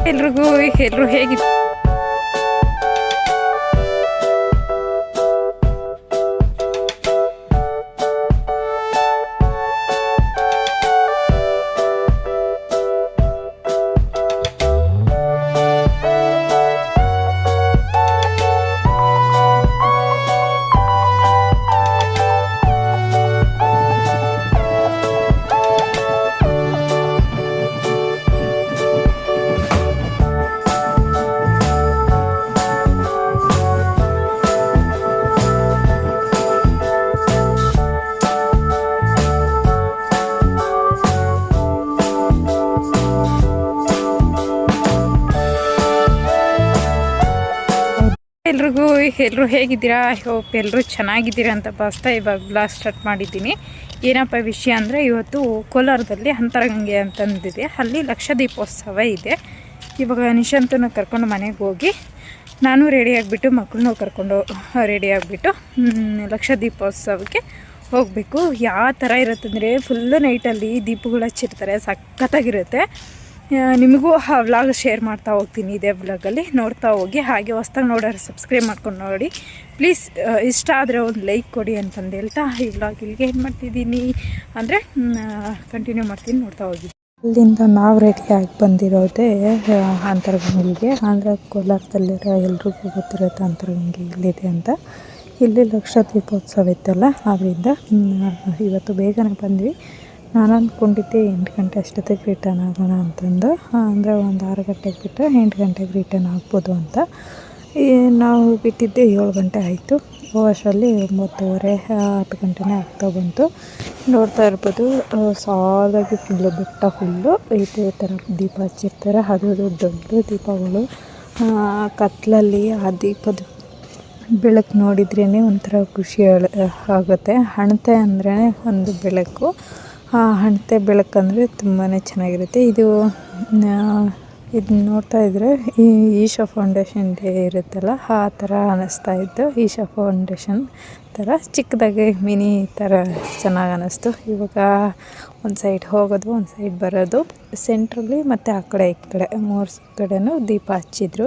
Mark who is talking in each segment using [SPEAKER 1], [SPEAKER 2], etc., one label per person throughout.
[SPEAKER 1] ಎಲ್ಲರೂ ಹೇಗಿತ್ತು? ಎಲ್ಲರೂ ಹೇಗಿದ್ದೀರಾ? ಐ ಹೋಪ್ ಎಲ್ಲರೂ ಚೆನ್ನಾಗಿದ್ದೀರಾ ಅಂತ ಭಾವಿಸ್ತಾ ಇವಾಗ ಬ್ಲಾಗ್ ಸ್ಟಾರ್ಟ್ ಮಾಡಿದ್ದೀನಿ. ಏನಪ್ಪ ವಿಷಯ ಅಂದರೆ, ಇವತ್ತು ಕೋಲಾರದಲ್ಲಿ ಅಂತರಗಂಗೆ ಅಂತಂದಿದೆ, ಅಲ್ಲಿ ಲಕ್ಷ ದೀಪೋತ್ಸವ ಇದೆ. ಇವಾಗ ನಿಶಾಂತನ ಕರ್ಕೊಂಡು ಮನೆಗೆ ಹೋಗಿ ನಾನು ರೆಡಿಯಾಗಿಬಿಟ್ಟು ಮಕ್ಕಳನ್ನೂ ಕರ್ಕೊಂಡು ರೆಡಿಯಾಗಿಬಿಟ್ಟು ಲಕ್ಷ ದೀಪೋತ್ಸವಕ್ಕೆ ಹೋಗಬೇಕು. ಯಾವ ಥರ ಇರುತ್ತೆ ಅಂದರೆ, ಫುಲ್ಲು ನೈಟಲ್ಲಿ ದೀಪಗಳು ಹಚ್ಚಿರ್ತಾರೆ, ಸಖತ್ತಾಗಿರುತ್ತೆ. ನಿಮಗೂ ಆ ವ್ಲಾಗ್ ಶೇರ್ ಮಾಡ್ತಾ ಹೋಗ್ತೀನಿ. ಇದೇ ವ್ಲಾಗಲ್ಲಿ ನೋಡ್ತಾ ಹೋಗಿ. ಹಾಗೆ ಹೊಸ್ದಾಗಿ ನೋಡೋರು ಸಬ್ಸ್ಕ್ರೈಬ್ ಮಾಡ್ಕೊಂಡು ನೋಡಿ ಪ್ಲೀಸ್. ಇಷ್ಟ ಆದರೆ ಒಂದು ಲೈಕ್ ಕೊಡಿ ಅಂತಂದು ಹೇಳ್ತಾ ಈ ವ್ಲಾಗ್ ಇಲ್ಲಿಗೆ ಏನು ಮಾಡ್ತಿದ್ದೀನಿ ಅಂದರೆ ಕಂಟಿನ್ಯೂ ಮಾಡ್ತೀನಿ, ನೋಡ್ತಾ ಹೋಗಿ. ಅಲ್ಲಿಂದ ನಾವು ರೆಡಿಯಾಗಿ ಬಂದಿರೋದೇ ಅಂತರಗಂಗೆಗೆ. ಅಂದರೆ ಕೋಲಾರದಲ್ಲಿರೋ ಎಲ್ರಿಗೂ ಗೊತ್ತಿರುತ್ತೆ ಅಂತರಗಂಗೆ ಇಲ್ಲಿದೆ ಅಂತ. ಇಲ್ಲಿ ಲಕ್ಷ ದೀಪೋತ್ಸವ ಇತ್ತಲ್ಲ, ಆದ್ದರಿಂದ ಇವತ್ತು ಬೇಗನೆ ಬಂದ್ವಿ. ನಾನು ಅಂದ್ಕೊಂಡಿದ್ದೆ 8 ಗಂಟೆ ಅಷ್ಟೊತ್ತಿಗೆ ರಿಟರ್ನ್ ಆಗೋಣ ಅಂತಂದು. ಅಂದರೆ ಒಂದು 6 ಗಂಟೆಗೆ ಬಿಟ್ಟರೆ 8 ಗಂಟೆಗೆ ರಿಟರ್ನ್ ಆಗ್ಬೋದು ಅಂತ. ನಾವು ಬಿಟ್ಟಿದ್ದೆ 7 ಗಂಟೆ ಆಯಿತು. ಅಷ್ಟರಲ್ಲಿ 9:30 10 ಗಂಟೆನೇ ಆಗ್ತಾ ಬಂತು. ನೋಡ್ತಾ ಇರ್ಬೋದು, ಸಾಲಾಗಿ ಫುಲ್ಲು ಬೆಟ್ಟ ಫುಲ್ಲು ಇದೇ ಥರ ದೀಪ ಹಚ್ಚಿರ್ತಾರೆ. ಅದು ದೊಡ್ಡ ದೀಪಗಳು. ಕತ್ತಲಲ್ಲಿ ಆ ದೀಪದ ಬೆಳಕು ನೋಡಿದ್ರೇ ಒಂಥರ ಖುಷಿ ಆಗುತ್ತೆ. ಹಣತೆ ಅಂದ್ರೇ ಒಂದು ಬೆಳಕು. ಹಣತೆ ಬೆಳಕಂದರೆ ತುಂಬಾ ಚೆನ್ನಾಗಿರುತ್ತೆ. ಇದು ನೋಡ್ತಾ ಇದ್ದರೆ ಈಶಾ ಫೌಂಡೇಶನ್ ಡೇ ಇರುತ್ತಲ್ಲ, ಆ ಥರ ಅನ್ನಿಸ್ತಾ ಇತ್ತು. ಈಶಾ ಫೌಂಡೇಶನ್ ಥರ ಚಿಕ್ಕದಾಗಿ ಮಿನಿ ಥರ ಚೆನ್ನಾಗಿ ಅನ್ನಿಸ್ತು. ಇವಾಗ ಒಂದು ಸೈಡ್ ಹೋಗೋದು, ಒಂದು ಸೈಡ್ ಬರೋದು, ಸೆಂಟ್ರಲ್ಲಿ ಮತ್ತು ಆ ಕಡೆ ಈ ಕಡೆ 3 ಕಡೆನೂ ದೀಪ ಹಚ್ಚಿದ್ರು.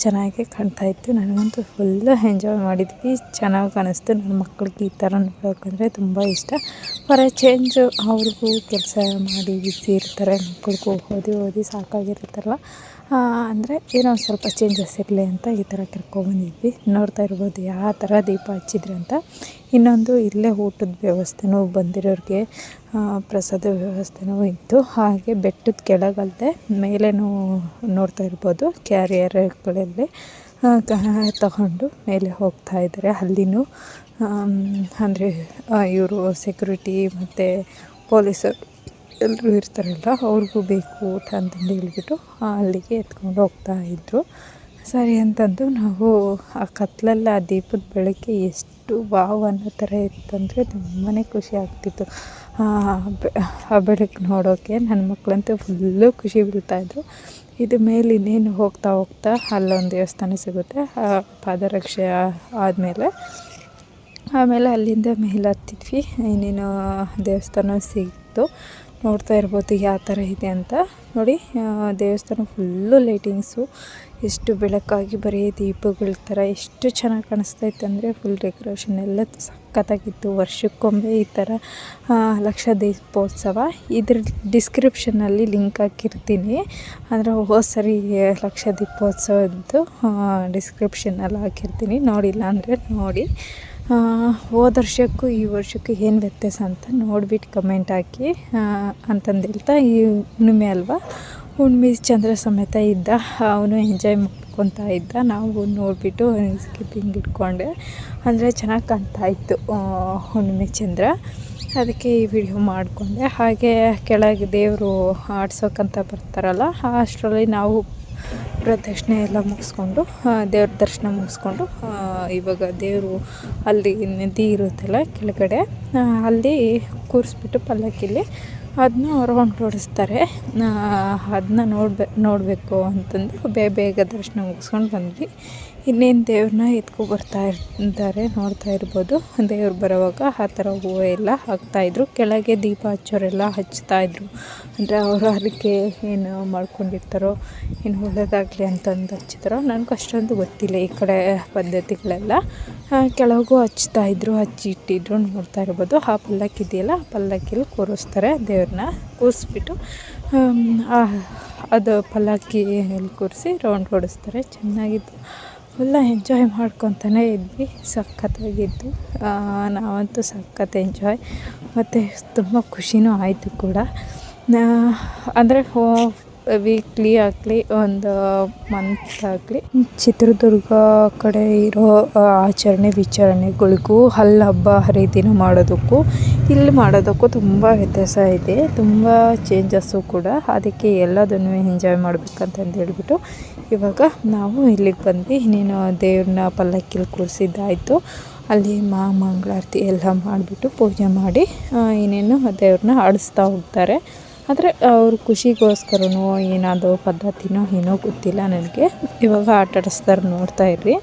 [SPEAKER 1] ಚೆನ್ನಾಗಿ ಕಾಣ್ತಾಯಿತ್ತು. ನನಗಂತೂ ಫುಲ್ಲು ಎಂಜಾಯ್ ಮಾಡಿದ್ವಿ. ಚೆನ್ನಾಗಿ ಕಾಣಿಸ್ತು. ನನ್ನ ಮಕ್ಕಳಿಗೆ ಈ ಥರ ನೋಡೋಕಂದರೆ ತುಂಬ ಇಷ್ಟ. ಫಾರ್ ಎ ಚೇಂಜು ಅವ್ರಿಗೂ ಕೆಲಸ ಮಾಡಿ ಬಿಸಿ ಇರ್ತಾರೆ, ಮಕ್ಕಳಿಗೂ ಓದಿ ಸಾಕಾಗಿರುತ್ತಲ್ಲ, ಅಂದರೆ ಏನೋ ಒಂದು ಸ್ವಲ್ಪ ಚೇಂಜಸ್ ಇರಲಿ ಅಂತ ಈ ಥರ ಕರ್ಕೊಬಂದಿದ್ವಿ. ನೋಡ್ತಾ ಇರ್ಬೋದು ಯಾವ ಥರ ದೀಪ ಹಚ್ಚಿದ್ರು ಅಂತ. ಇನ್ನೊಂದು ಇಲ್ಲೇ ಊಟದ ವ್ಯವಸ್ಥೆನೂ ಬಂದಿರೋರಿಗೆ ಪ್ರಸಾದ ವ್ಯವಸ್ಥೆನೂ ಇತ್ತು. ಹಾಗೆ ಬೆಟ್ಟದ ಕೆಳಗಲ್ಲದೆ ಮೇಲೇನೂ ನೋಡ್ತಾ ಇರ್ಬೋದು, ಕ್ಯಾರಿಯರ್ಗಳಲ್ಲಿ ತಗೊಂಡು ಮೇಲೆ ಹೋಗ್ತಾ ಇದ್ದಾರೆ. ಅಲ್ಲಿನೂ ಅಂದರೆ ಇವರು ಸೆಕ್ಯೂರಿಟಿ ಮತ್ತು ಪೊಲೀಸರು ಎಲ್ಲರೂ ಇರ್ತಾರಲ್ಲ, ಅವ್ರಿಗೂ ಬೇಕು ಊಟ ಅಂತಂದು ಹೇಳ್ಬಿಟ್ಟು ಅಲ್ಲಿಗೆ ಎತ್ಕೊಂಡು ಹೋಗ್ತಾಯಿದ್ರು. ಸರಿ ಅಂತಂದು ನಾವು ಆ ಕತ್ತಲಲ್ಲಿ ಆ ದೀಪದ ಬೆಳಕೆ ಎಷ್ಟು ವಾವ್ ಅನ್ನೋ ಥರ ಇತ್ತಂದರೆ ತುಂಬಾ ಖುಷಿ ಆಗ್ತಿತ್ತು ಆ ಬೆಳಕು ನೋಡೋಕ್ಕೆ. ನನ್ನ ಮಕ್ಕಳಂತೂ ಫುಲ್ಲು ಖುಷಿ ಬೀಳ್ತಾಯಿದ್ರು. ಇದು ಮೇಲೆ ಇನ್ನೇನು ಹೋಗ್ತಾ ಅಲ್ಲೊಂದು ದೇವಸ್ಥಾನ ಸಿಗುತ್ತೆ. ಪಾದರಕ್ಷೆ ಆಮೇಲೆ ಅಲ್ಲಿಂದ ಮೇಲೆ ಹತ್ತಿದ್ವಿ. ಇನ್ನೇನು ದೇವಸ್ಥಾನ ಸಿಕ್ತು. ನೋಡ್ತಾ ಇರ್ಬೋದು ಯಾವ ಥರ ಇದೆ ಅಂತ. ನೋಡಿ, ದೇವಸ್ಥಾನ ಫುಲ್ಲು ಲೈಟಿಂಗ್ಸು, ಎಷ್ಟು ಬೆಳಕಾಗಿ ಬರೀ ದೀಪಗಳ ಥರ ಎಷ್ಟು ಚೆನ್ನಾಗಿ ಕಾಣಿಸ್ತಾ ಇತ್ತು ಅಂದರೆ ಫುಲ್ ಡೆಕೋರೇಷನ್ ಎಲ್ಲ ಸಖತ್ತಾಗಿತ್ತು. ವರ್ಷಕ್ಕೊಮ್ಮೆ ಈ ಥರ ಲಕ್ಷ ದೀಪೋತ್ಸವ. ಇದ್ರ ಡಿಸ್ಕ್ರಿಪ್ಷನಲ್ಲಿ ಲಿಂಕ್ ಹಾಕಿರ್ತೀನಿ. ಅಂದರೆ ಹೋದ ಸರಿ ಲಕ್ಷ ದೀಪೋತ್ಸವದ್ದು ಡಿಸ್ಕ್ರಿಪ್ಷನಲ್ಲಿ ಹಾಕಿರ್ತೀನಿ, ನೋಡಿಲ್ಲ ಅಂದರೆ ನೋಡಿ. ಹೋದ ವರ್ಷಕ್ಕೂ ಈ ವರ್ಷಕ್ಕೂ ಏನು ವ್ಯತ್ಯಾಸ ಅಂತ ನೋಡಿಬಿಟ್ಟು ಕಮೆಂಟ್ ಹಾಕಿ ಅಂತಂದು ಹೇಳ್ತಾ. ಈ ಹುಣ್ಣಿಮೆ ಅಲ್ವಾ, ಹುಣ್ಣಿಮೆ ಚಂದ್ರ ಸಮೇತ ಇದ್ದ, ಅವನು ಎಂಜಾಯ್ ಮಾಡ್ಕೊತಾ ಇದ್ದ. ನಾವು ನೋಡಿಬಿಟ್ಟು ಸ್ಕಿಪ್ಪಿಂಗ್ ಇಟ್ಕೊಂಡೆ. ಅಂದರೆ ಚೆನ್ನಾಗಿ ಕಾಣ್ತಾಯಿತ್ತು ಹುಣ್ಣಿಮೆ ಚಂದ್ರ, ಅದಕ್ಕೆ ಈ ವಿಡಿಯೋ ಮಾಡಿಕೊಂಡೆ. ಹಾಗೆ ಕೆಳಗೆ ದೇವರು ಆಡ್ಸೋಕ್ಕಂತ ಬರ್ತಾರಲ್ಲ, ಅಷ್ಟರಲ್ಲಿ ನಾವು ಪ್ರದಕ್ಷಿಣೆ ಎಲ್ಲ ಮುಗಿಸ್ಕೊಂಡು ದೇವ್ರ ದರ್ಶನ ಮುಗಿಸ್ಕೊಂಡು ಇವಾಗ ದೇವರು ಅಲ್ಲಿ ನದಿ ಇರುತ್ತಲ್ಲ ಕೆಳಗಡೆ, ಅಲ್ಲಿ ಕೂರಿಸ್ಬಿಟ್ಟು ಪಲ್ಲಕ್ಕಿಲಿ ಅದನ್ನ ರೌಂಡ್ ಓಡಿಸ್ತಾರೆ. ಅದನ್ನ ನೋಡಬೇಕು ಅಂತಂದು ಬೇಗ ದರ್ಶನ ಮುಗಿಸ್ಕೊಂಡು ಬಂದ್ವಿ. ಇನ್ನೇನು ದೇವ್ರನ್ನ ಬರ್ತಾ ಇರ್ತಾರೆ, ನೋಡ್ತಾ ಇರ್ಬೋದು. ದೇವ್ರು ಬರೋವಾಗ ಆ ಥರ ಹೂವು ಎಲ್ಲ ಹಾಕ್ತಾಯಿದ್ರು. ಕೆಳಗೆ ದೀಪ ಹಚ್ಚೋರೆಲ್ಲ ಹಚ್ತಾಯಿದ್ರು. ಅಂದರೆ ಅವರು ಅದಕ್ಕೆ ಏನು ಮಾಡ್ಕೊಂಡಿರ್ತಾರೋ, ಏನು ಒಳ್ಳೆಯದಾಗಲಿ ಅಂತಂದು ಹಚ್ಚಿದ್ರೋ ನನಗೆ ಅಷ್ಟೊಂದು ಗೊತ್ತಿಲ್ಲ ಈ ಕಡೆ ಪದ್ಧತಿಗಳೆಲ್ಲ. ಕೆಳಗೂ ಹಚ್ತಾಯಿದ್ರು, ಹಚ್ಚಿ ಇಟ್ಟಿದ್ರು, ನೋಡ್ತಾ ಇರ್ಬೋದು. ಆ ಪಲ್ಲಕ್ಕಿ ಇದೆಯಲ್ಲ, ಆ ಪಲ್ಲಕ್ಕಿಲಿ ಕೂರಿಸ್ತಾರೆ ದೇವ್ರನ್ನ. ಕೂರಿಸ್ಬಿಟ್ಟು ಅದು ಪಲ್ಲಕ್ಕಿಯಲ್ಲಿ ಕೂರಿಸಿ ರೌಂಡ್ ಹೊಡಿಸ್ತಾರೆ. ಚೆನ್ನಾಗಿತ್ತು, ಫುಲ್ಲ ಎಂಜಾಯ್ ಮಾಡ್ಕೊತಾನೆ ಇದ್ವಿ. ಸಖತ್ತಾಗಿದ್ದು, ನಾವಂತೂ ಸಖತ್ ಎಂಜಾಯ್, ಮತ್ತು ತುಂಬ ಖುಷಿನೂ ಆಯಿತು ಕೂಡ. ಅಂದರೆ ವೀಕ್ಲಿ ಆಗಲಿ ಒಂದು ಮಂತ್ ಆಗಲಿ ಚಿತ್ರದುರ್ಗ ಕಡೆ ಇರೋ ಆಚರಣೆ ವಿಚಾರಣೆಗಳಿಗೂ ಅಲ್ಲಿ ಹಬ್ಬ ಹರಿದಿನ ಮಾಡೋದಕ್ಕೂ ಇಲ್ಲಿ ಮಾಡೋದಕ್ಕೂ ತುಂಬ ವ್ಯತ್ಯಾಸ ಇದೆ, ತುಂಬ ಚೇಂಜಸ್ಸು ಕೂಡ. ಅದಕ್ಕೆ ಎಲ್ಲದನ್ನು ಎಂಜಾಯ್ ಮಾಡಬೇಕಂತಂದು ಹೇಳ್ಬಿಟ್ಟು ಇವಾಗ ನಾವು ಇಲ್ಲಿಗೆ ಬಂದ್ವಿ. ಇನ್ನೇನು ದೇವ್ರನ್ನ ಪಲ್ಲಕ್ಕಿಲಿ ಕೂರಿಸಿದ್ದಾಯಿತು. ಅಲ್ಲಿ ಮಂಗಳಾರತಿ ಎಲ್ಲ ಮಾಡಿಬಿಟ್ಟು ಪೂಜೆ ಮಾಡಿ ಇನ್ನೇನು ದೇವ್ರನ್ನ ಆಡಿಸ್ತಾ ಹೋಗ್ತಾರೆ. ಆದರೆ ಅವ್ರ ಖುಷಿಗೋಸ್ಕರನೋ ಏನಾದರೂ ಪದ್ಧತಿನೋ ಏನೋ ಗೊತ್ತಿಲ್ಲ ನನಗೆ. ಇವಾಗ ಆಟಾಡಿಸ್ತಾರೆ, ನೋಡ್ತಾ ಇರ್ರಿ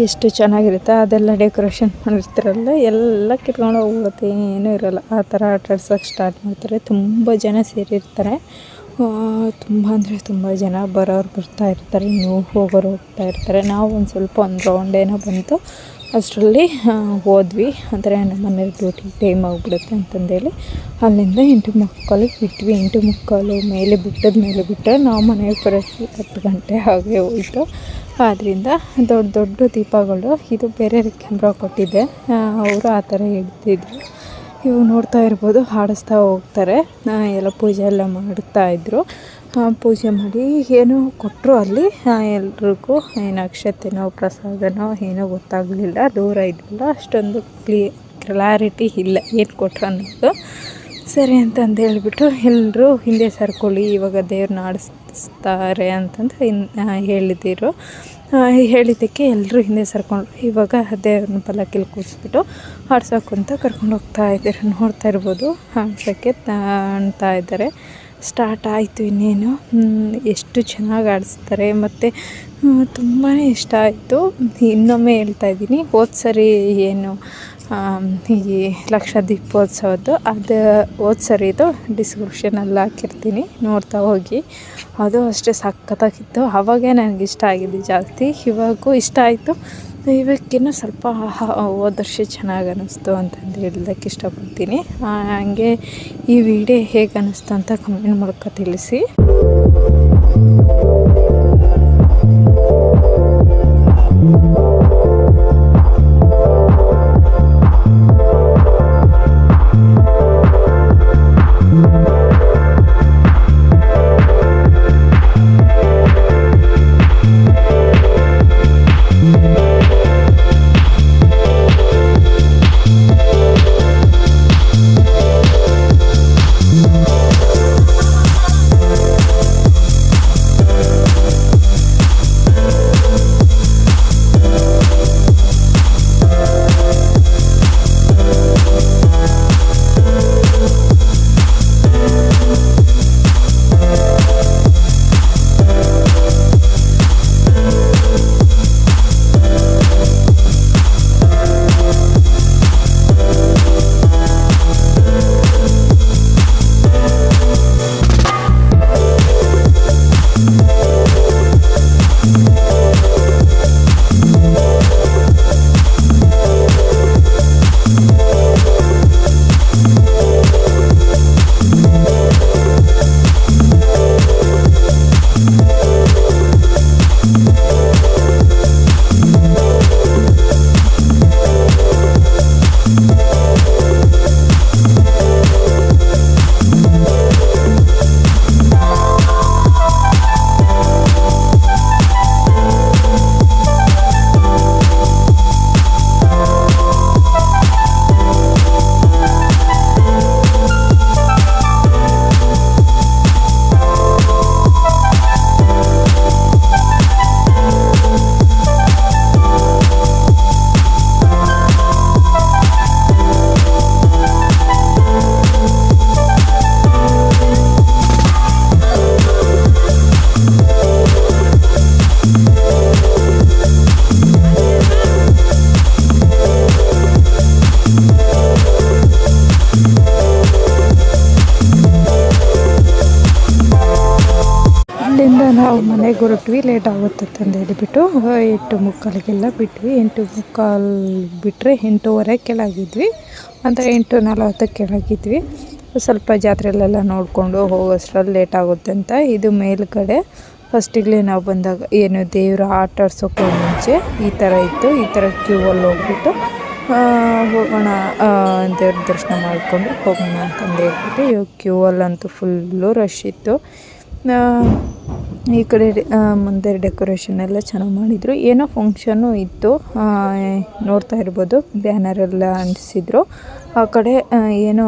[SPEAKER 1] ಎಷ್ಟು ಚೆನ್ನಾಗಿರುತ್ತೆ. ಅದೆಲ್ಲ ಡೆಕೋರೇಷನ್ ಮಾಡಿರ್ತಾರಲ್ಲ, ಎಲ್ಲ ಕಿತ್ಕೊಂಡು ಹೋಗುತ್ತೆ, ಏನೂ ಇರೋಲ್ಲ. ಆ ಥರ ಆಟಾಡ್ಸೋಕ್ಕೆ ಸ್ಟಾರ್ಟ್ ಮಾಡ್ತಾರೆ. ತುಂಬ ಜನ ಸೇರಿರ್ತಾರೆ, ತುಂಬ ಅಂದರೆ ತುಂಬ ಜನ. ಬರೋರು ಬರ್ತಾ ಇರ್ತಾರೆ, ಇನ್ನೂ ಹೋಗೋರು ಹೋಗ್ತಾ ಇರ್ತಾರೆ. ನಾವು ಒಂದು ರೌಂಡ್ ಏನೋ ಬಂತು, ಅಷ್ಟರಲ್ಲಿ ಹೋದ್ವಿ. ಅಂದರೆ ನಮ್ಮ ಮನೇಲಿ ಡ್ಯೂಟಿ ಟೈಮ್ ಆಗಿಬಿಡುತ್ತೆ ಅಂತಂದೇಳಿ ಅಲ್ಲಿಂದ 8:45 ಬಿಟ್ವಿ. 8:45 ಮೇಲೆ ಬಿಟ್ಟದ ಮೇಲೆ ಬಿಟ್ಟರೆ ನಾವು ಮನೆಗೆ ಬರೋಕ್ಕೆ 10 ಗಂಟೆ ಹಾಗೆ ಹೋಯಿತು. ಆದ್ದರಿಂದ ದೊಡ್ಡ ದೀಪಗಳು, ಇದು ಬೇರೆ ಕ್ಯಾಮ್ರಾ ಕೊಟ್ಟಿದ್ದೆ, ಅವರು ಆ ಥರ ಹಿಡ್ತಿದ್ರು. ಇವು ನೋಡ್ತಾ ಇರ್ಬೋದು, ಹಾಡಿಸ್ತಾ ಹೋಗ್ತಾರೆ. ಎಲ್ಲ ಪೂಜೆ ಎಲ್ಲ ಮಾಡ್ತಾಯಿದ್ರು. ಪೂಜೆ ಮಾಡಿ ಏನೋ ಕೊಟ್ಟರು ಅಲ್ಲಿ ಎಲ್ರಿಗೂ. ಏನು ಅಕ್ಷತೆನೋ ಪ್ರಸಾದನೋ ಏನೋ ಗೊತ್ತಾಗಲಿಲ್ಲ, ದೂರ ಇದ್ವಲ್ಲ, ಅಷ್ಟೊಂದು ಕ್ಲಾರಿಟಿ ಇಲ್ಲ ಏನು ಕೊಟ್ಟರು ಅನ್ನೋದು. ಸರಿ ಅಂತಂದು ಹೇಳಿಬಿಟ್ಟು ಎಲ್ಲರೂ ಹಿಂದೆ ಸರ್ಕೊಳ್ಳಿ, ಇವಾಗ ದೇವ್ರನ್ನ ಆಡಿಸ್ತಾರೆ ಅಂತಂದು ಹೇಳಿದ್ದರು. ಹೇಳಿದ್ದಕ್ಕೆ ಎಲ್ಲರೂ ಹಿಂದೆ ಸರ್ಕೊಂಡ್ರು. ಇವಾಗ ದೇವ್ರನ್ನ ಪಲ್ಲಕ್ಕಿಲಿ ಕೂರಿಸ್ಬಿಟ್ಟು ಆಡ್ಸೋಕ್ಕಂತ ಕರ್ಕೊಂಡು ಹೋಗ್ತಾ ಇದ್ದಾರೆ. ನೋಡ್ತಾ ಇರ್ಬೋದು, ಆಡ್ಸೋಕ್ಕೆ ತಾಣ್ತಾ ಇದ್ದಾರೆ. ಸ್ಟಾರ್ಟ್ ಆಯಿತು. ಇನ್ನೇನು ಎಷ್ಟು ಚೆನ್ನಾಗಿ ಆಡಿಸ್ತಾರೆ, ಮತ್ತು ತುಂಬಾ ಇಷ್ಟ ಆಯಿತು. ಇನ್ನೊಮ್ಮೆ ಹೇಳ್ತಾಯಿದ್ದೀನಿ, ಹೋದ ಸರಿ ಏನು ಈ ಲಕ್ಷ ದೀಪೋತ್ಸವದ್ದು, ಅದು ಹೋದ ಸರಿದು ಡಿಸ್ಕ್ರಿಪ್ಷನಲ್ಲಿ ಹಾಕಿರ್ತೀನಿ, ನೋಡ್ತಾ ಹೋಗಿ. ಅದು ಅಷ್ಟೇ ಸಖತ್ತಾಗಿತ್ತು. ಆವಾಗೇ ನನಗೆ ಇಷ್ಟ ಆಗಿದ್ದು ಜಾಸ್ತಿ, ಇವಾಗೂ ಇಷ್ಟ ಆಯಿತು. ಇವಕ್ಕಿನ್ನೂ ಸ್ವಲ್ಪ ಹೋದ ವರ್ಷ ಚೆನ್ನಾಗಿ ಅನ್ನಿಸ್ತು ಅಂತಂದು ಹೇಳೋದಕ್ಕೆ ಇಷ್ಟಪಡ್ತೀನಿ. ಹಾಗೆ ಈ ವಿಡಿಯೋ ಹೇಗೆ ಅನ್ನಿಸ್ತು ಅಂತ ಕಮೆಂಟ್ ಮೂಲಕ ತಿಳಿಸಿ. ನಾವು ಮನೆಗೆ ಹೊರಟ್ವಿ, ಲೇಟ್ ಆಗುತ್ತೆ ಅಂತ ಹೇಳಿಬಿಟ್ಟು 8:45ಗೆಲ್ಲ ಬಿಟ್ವಿ. 8:45 ಬಿಟ್ಟರೆ 8:15 ಕೆಳಗಿದ್ವಿ, ಅಂದರೆ 8:40 ಕೆಳಗಿದ್ವಿ. ಸ್ವಲ್ಪ ಜಾತ್ರೆಯಲ್ಲೆಲ್ಲ ನೋಡಿಕೊಂಡು ಹೋಗೋಷ್ಟರಲ್ಲಿ ಲೇಟ್ ಆಗುತ್ತೆ ಅಂತ. ಇದು ಮೇಲ್ಗಡೆ ಫಸ್ಟಿಗೆ ನಾವು ಬಂದಾಗ ಏನು ದೇವ್ರ ಆಟ ಆಡ್ಸೋಕ್ಕೆ ಮುಂಚೆ ಈ ಥರ ಇತ್ತು. ಈ ಥರ ಕ್ಯೂವಲ್ಲಿ ಹೋಗ್ಬಿಟ್ಟು ಹೋಗೋಣ, ದೇವ್ರ ದರ್ಶನ ಮಾಡಿಕೊಂಡು ಹೋಗೋಣ ಅಂತಂದು ಹೇಳ್ಬಿಟ್ಟು ಇವಾಗ ಕ್ಯೂವಲ್ಲಂತೂ ಫುಲ್ಲು ರಶ್ ಇತ್ತು. ಈ ಕಡೆ ಮುಂದೆ ಡೆಕೋರೇಷನ್ ಎಲ್ಲ ಚೆನ್ನಾಗಿ ಮಾಡಿದರು. ಏನೋ ಫಂಕ್ಷನ್ನು ಇತ್ತು, ನೋಡ್ತಾ ಇರ್ಬೋದು, ಬ್ಯಾನರೆಲ್ಲ ಅಂಟಿಸಿದ್ರು. ಆ ಕಡೆ ಏನೋ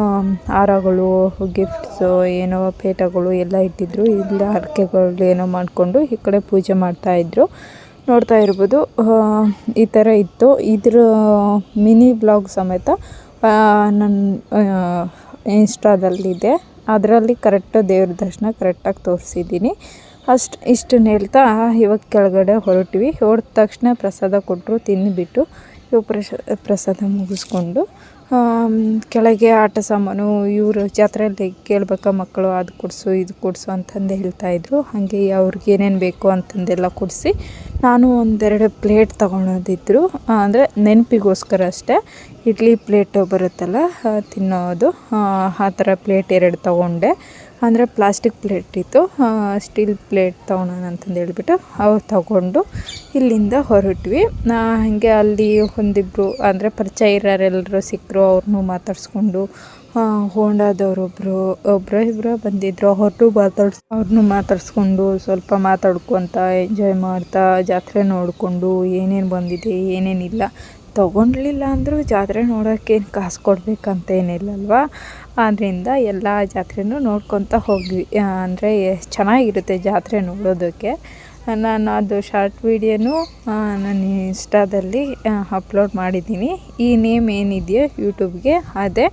[SPEAKER 1] ಹಾರಗಳು, ಗಿಫ್ಟ್ಸು, ಏನೋ ಪೇಟಗಳು ಎಲ್ಲ ಇಟ್ಟಿದ್ರು. ಇಲ್ಲ ಹರಕೆಗಳು ಏನೋ ಮಾಡಿಕೊಂಡು ಈ ಕಡೆ ಪೂಜೆ ಮಾಡ್ತಾಯಿದ್ರು. ನೋಡ್ತಾ ಇರ್ಬೋದು, ಈ ಥರ ಇತ್ತು. ಇದ್ರ ಮಿನಿ ಬ್ಲಾಗ್ ಸಮೇತ ನನ್ನ ಇನ್ಸ್ಟಾದಲ್ಲಿದೆ. ಅದರಲ್ಲಿ ಕರೆಕ್ಟ್ ದೇವ್ರ ದರ್ಶನ ಕರೆಕ್ಟಾಗಿ ತೋರಿಸಿದ್ದೀನಿ. ಇಷ್ಟನ್ನು ಹೇಳ್ತಾ ಇವಾಗ ಕೆಳಗಡೆ ಹೊರಟ್ವಿ. ಹೊರಟ ತಕ್ಷಣ ಪ್ರಸಾದ ಕೊಟ್ಟರು, ತಿಂದುಬಿಟ್ಟು ಇವಾಗ ಪ್ರಸಾದ ಮುಗಿಸ್ಕೊಂಡು ಕೆಳಗೆ ಆಟ ಸಾಮಾನು ಇವರು ಜಾತ್ರೆಯಲ್ಲಿ ಕೇಳ್ಬೇಕಾ ಮಕ್ಕಳು, ಅದು ಕೊಡಿಸು ಇದು ಕೊಡಿಸು ಅಂತಂದು ಹೇಳ್ತಾಯಿದ್ರು. ಹಾಗೆ ಅವ್ರಿಗೆ ಏನೇನು ಬೇಕು ಅಂತಂದೆಲ್ಲ ಕೊಡಿಸಿ ನಾನು ಒಂದೆರಡು ಪ್ಲೇಟ್ ತೊಗೊಳೋದಿದ್ರು, ಅಂದರೆ ನೆನಪಿಗೋಸ್ಕರ ಅಷ್ಟೇ. ಇಡ್ಲಿ ಪ್ಲೇಟು ಬರುತ್ತಲ್ಲ ತಿನ್ನೋದು, ಆ ಥರ ಪ್ಲೇಟ್ 2 ತೊಗೊಂಡೆ. ಅಂದರೆ ಪ್ಲಾಸ್ಟಿಕ್ ಪ್ಲೇಟ್ ಇತ್ತು, ಸ್ಟೀಲ್ ಪ್ಲೇಟ್ ತೊಗೊಳೋಣ ಅಂತಂದು ಹೇಳ್ಬಿಟ್ಟು ಅವು ತಗೊಂಡು ಇಲ್ಲಿಂದ ಹೊರಟ್ವಿ. ಹಾಗೆ ಅಲ್ಲಿ ಒಂದಿಬ್ಬರು ಅಂದರೆ ಪರಿಚಯ ಇರೋರೆಲ್ಲರೂ ಸಿಕ್ಕರು, ಅವ್ರನ್ನೂ ಮಾತಾಡಿಸ್ಕೊಂಡು, ಹೋಂಡಾದವ್ರೊಬ್ಬರು ಇಬ್ಬರು ಬಂದಿದ್ದರು, ಅವ್ರನ್ನೂ ಮಾತಾಡಿಸ್ಕೊಂಡು ಸ್ವಲ್ಪ ಮಾತಾಡ್ಕೊತ ಎಂಜಾಯ್ ಮಾಡ್ತಾ ಜಾತ್ರೆ ನೋಡಿಕೊಂಡು ಏನೇನು ಬಂದಿದೆ ಏನೇನಿಲ್ಲ. ತೊಗೊಂಡ್ಲಿಲ್ಲ ಅಂದರೂ ಜಾತ್ರೆ ನೋಡೋಕ್ಕೇನು ಕಾಸು ಕೊಡಬೇಕಂತೇನಿಲ್ಲಲ್ವ. ಆದ್ದರಿಂದ ಎಲ್ಲ ಜಾತ್ರೆನೂ ನೋಡ್ಕೊತ ಹೋದ್ವಿ. ಅಂದರೆ ಚೆನ್ನಾಗಿರುತ್ತೆ ಜಾತ್ರೆ ನೋಡೋದಕ್ಕೆ. ನಾನು ಅದು ಶಾರ್ಟ್ ವೀಡಿಯೋನೂ ನನ್ನ ಇನ್ಸ್ಟಾದಲ್ಲಿ ಅಪ್ಲೋಡ್ ಮಾಡಿದ್ದೀನಿ. ಈ ನೇಮ್ ಏನಿದೆಯೋ ಯೂಟ್ಯೂಬ್ಗೆ ಅದೇ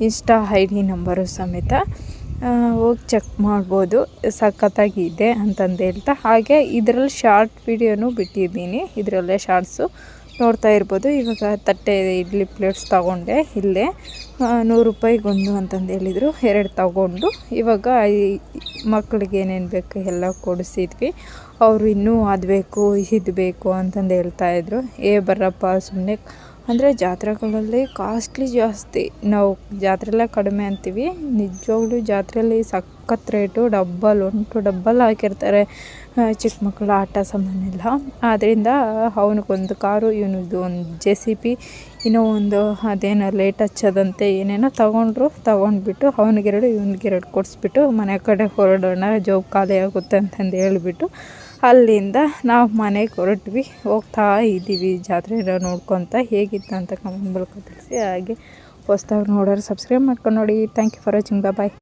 [SPEAKER 1] ಇನ್ಸ್ಟಾ ID ನಂಬರು ಸಮೇತ ಹೋಗಿ ಚೆಕ್ ಮಾಡ್ಬೋದು. ಸಖತ್ತಾಗಿದೆ ಅಂತಂದು ಹೇಳ್ತಾ, ಹಾಗೆ ಇದರಲ್ಲಿ ಶಾರ್ಟ್ ವೀಡಿಯೋನೂ ಬಿಟ್ಟಿದ್ದೀನಿ, ಇದರಲ್ಲೇ ಶಾರ್ಟ್ಸು ನೋಡ್ತಾ ಇರ್ಬೋದು. ಇವಾಗ ತಟ್ಟೆ ಇಡ್ಲಿ ಪ್ಲೇಟ್ಸ್ ತೊಗೊಂಡೆ, ಇಲ್ಲೇ 100 ರೂಪಾಯಿಗೊಂದು ಅಂತಂದು ಹೇಳಿದರು. 2 ತೊಗೊಂಡು ಇವಾಗ ಈ ಮಕ್ಕಳಿಗೆ ಏನೇನು ಬೇಕು ಎಲ್ಲ ಕೊಡಿಸಿದ್ವಿ. ಅವರು ಇನ್ನೂ ಅದು ಬೇಕು ಇದು ಬೇಕು ಅಂತಂದು ಹೇಳ್ತಾಯಿದ್ರು. ಬರಪ್ಪ ಸುಮ್ಮನೆ, ಅಂದರೆ ಜಾತ್ರೆಗಳಲ್ಲಿ ಕಾಸ್ಟ್ಲಿ ಜಾಸ್ತಿ. ನಾವು ಜಾತ್ರೆಲ್ಲ ಕಡಿಮೆ ಅಂತೀವಿ, ನಿಜವಾಗ್ಲೂ ಜಾತ್ರೆಯಲ್ಲಿ ಸಖತ್ ರೇಟು, ಡಬ್ಬಲ್ ಹಾಕಿರ್ತಾರೆ ಚಿಕ್ಕ ಮಕ್ಕಳ ಆಟ ಸಾಮಾನೆಲ್ಲ. ಆದ್ದರಿಂದ ಅವನಿಗೊಂದು ಕಾರು, ಇವನಿಗೆ ಒಂದು JCB, ಇನ್ನೂ ಒಂದು ಅದೇನೋ ಲೈಟ್ ಹಚ್ಚೋದಂತೆ ಏನೇನೋ ತೊಗೊಂಡ್ಬಿಟ್ಟು ಅವನಿಗೆರಡು ಇವನಿಗೆರಡು ಕೊಡಿಸ್ಬಿಟ್ಟು ಮನೆ ಕಡೆ ಹೊರಡೋಣ, ಜೋಬ್ ಖಾಲಿ ಆಗುತ್ತೆ ಅಂತಂದು ಹೇಳಿಬಿಟ್ಟು ಅಲ್ಲಿಂದ ನಾವು ಮನೆಗೆ ಹೊರಟ್ವಿ. ಹೋಗ್ತಾ ಇದ್ದೀವಿ ಜಾತ್ರೆ ನೋಡ್ಕೊತ. ಹೇಗಿತ್ತು ಅಂತ ಕಮೆಂಟ್ ಮೂಲಕ ತಿಳಿಸಿ. ಹಾಗೆ ಹೊಸ್ದಾಗಿ ನೋಡೋರು ಸಬ್ಸ್ಕ್ರೈಬ್ ಮಾಡ್ಕೊಂಡು ನೋಡಿ. Thank you for watching. Bye.